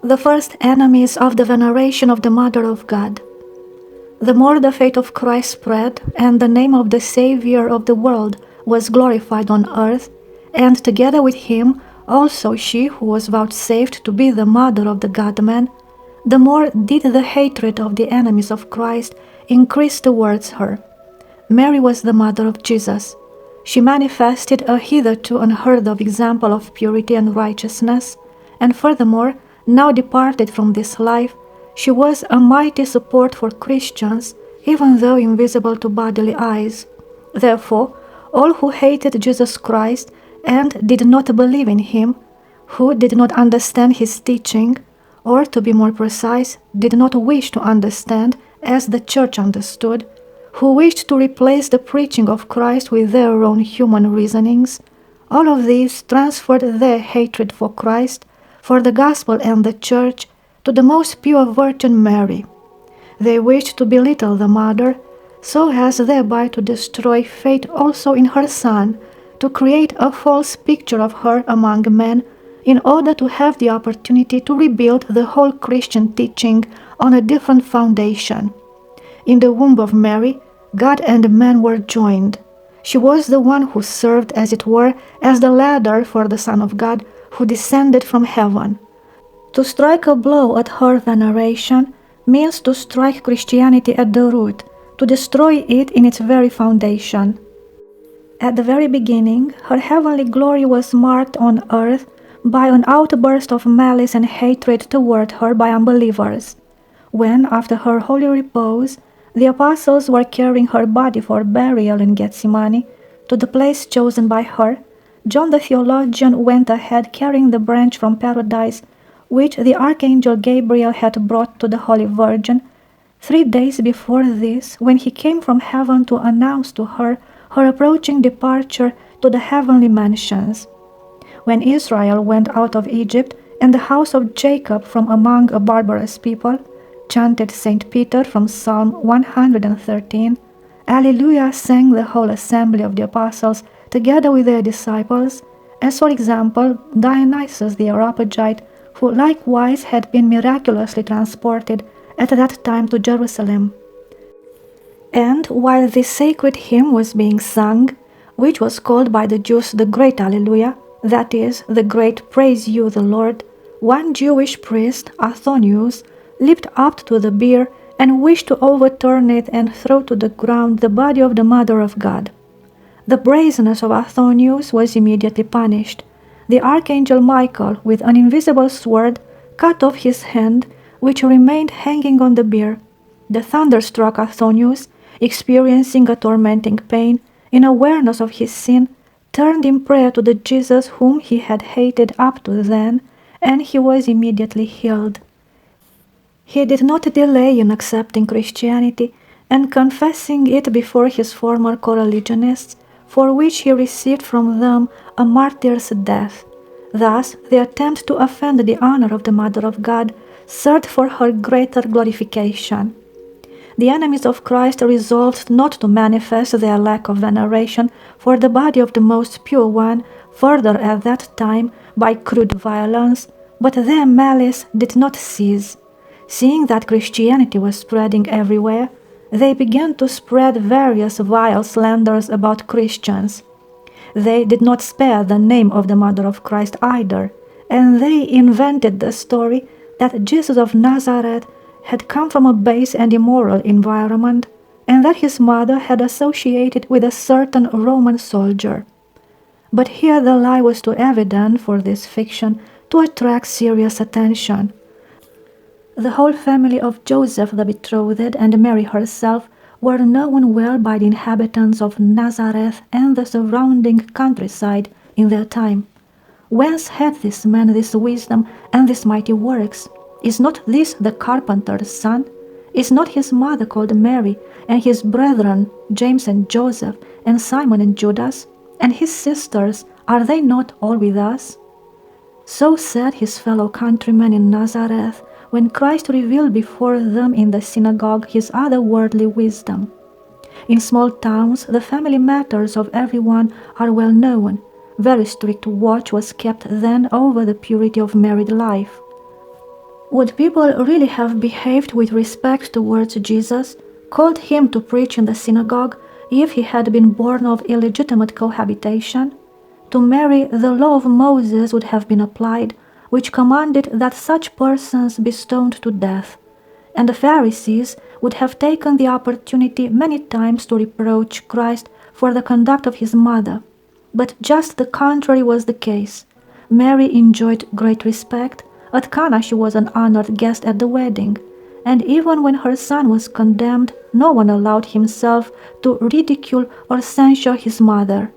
The first enemies of the veneration of the Mother of God. The more the faith of Christ spread, and the name of the Saviour of the world was glorified on earth, and together with him also she who was vouchsafed to be the mother of the God-man, the more did the hatred of the enemies of Christ increase towards her. Mary was the mother of Jesus. She manifested a hitherto unheard-of example of purity and righteousness, and furthermore, now departed from this life, she was a mighty support for Christians, even though invisible to bodily eyes. Therefore, all who hated Jesus Christ and did not believe in him, who did not understand his teaching, or to be more precise, did not wish to understand as the Church understood, who wished to replace the preaching of Christ with their own human reasonings, all of these transferred their hatred for Christ, for the Gospel and the Church, to the most pure Virgin Mary. They wished to belittle the Mother, so as thereby to destroy faith also in her Son, to create a false picture of her among men, in order to have the opportunity to rebuild the whole Christian teaching on a different foundation. In the womb of Mary, God and man were joined. She was the one who served, as it were, as the ladder for the Son of God, who descended from heaven. To strike a blow at her veneration means to strike Christianity at the root, to destroy it in its very foundation. At the very beginning, her heavenly glory was marked on earth by an outburst of malice and hatred toward her by unbelievers. When, after her holy repose, the apostles were carrying her body for burial in Gethsemane to the place chosen by her, John the theologian went ahead carrying the branch from paradise which the archangel Gabriel had brought to the Holy Virgin 3 days before this, when he came from heaven to announce to her her approaching departure to the heavenly mansions. When Israel went out of Egypt, and the house of Jacob from among a barbarous people, chanted St. Peter from Psalm 113, Alleluia sang the whole assembly of the apostles together with their disciples, as for example Dionysius the Areopagite, who likewise had been miraculously transported at that time to Jerusalem. And while this sacred hymn was being sung, which was called by the Jews the Great Alleluia, that is, the Great Praise You the Lord, one Jewish priest, Athonius, leaped up to the bier and wished to overturn it and throw to the ground the body of the Mother of God. The brazenness of Athonius was immediately punished. The archangel Michael, with an invisible sword, cut off his hand, which remained hanging on the bier. The thunderstruck Athonius, experiencing a tormenting pain, in awareness of his sin, turned in prayer to the Jesus whom he had hated up to then, and he was immediately healed. He did not delay in accepting Christianity and confessing it before his former co-religionists, for which he received from them a martyr's death. Thus, the attempt to offend the honor of the Mother of God served for her greater glorification. The enemies of Christ resolved not to manifest their lack of veneration for the body of the most pure one further at that time by crude violence, but their malice did not cease. Seeing that Christianity was spreading everywhere, they began to spread various vile slanders about Christians. They did not spare the name of the Mother of Christ either, and they invented the story that Jesus of Nazareth had come from a base and immoral environment, and that his mother had associated with a certain Roman soldier. But here the lie was too evident for this fiction to attract serious attention. The whole family of Joseph the betrothed and Mary herself were known well by the inhabitants of Nazareth and the surrounding countryside in their time. Whence had this man this wisdom and these mighty works? Is not this the carpenter's son? Is not his mother called Mary, and his brethren James and Joseph, and Simon and Judas, and his sisters, are they not all with us? So said his fellow countrymen in Nazareth, when Christ revealed before them in the synagogue his otherworldly wisdom. In small towns, the family matters of everyone are well known. Very strict watch was kept then over the purity of married life. Would people really have behaved with respect towards Jesus, called him to preach in the synagogue, if he had been born of illegitimate cohabitation? To Mary, the law of Moses would have been applied, which commanded that such persons be stoned to death. And the Pharisees would have taken the opportunity many times to reproach Christ for the conduct of his mother. But just the contrary was the case. Mary enjoyed great respect. At Cana she was an honored guest at the wedding, and even when her son was condemned, no one allowed himself to ridicule or censure his mother.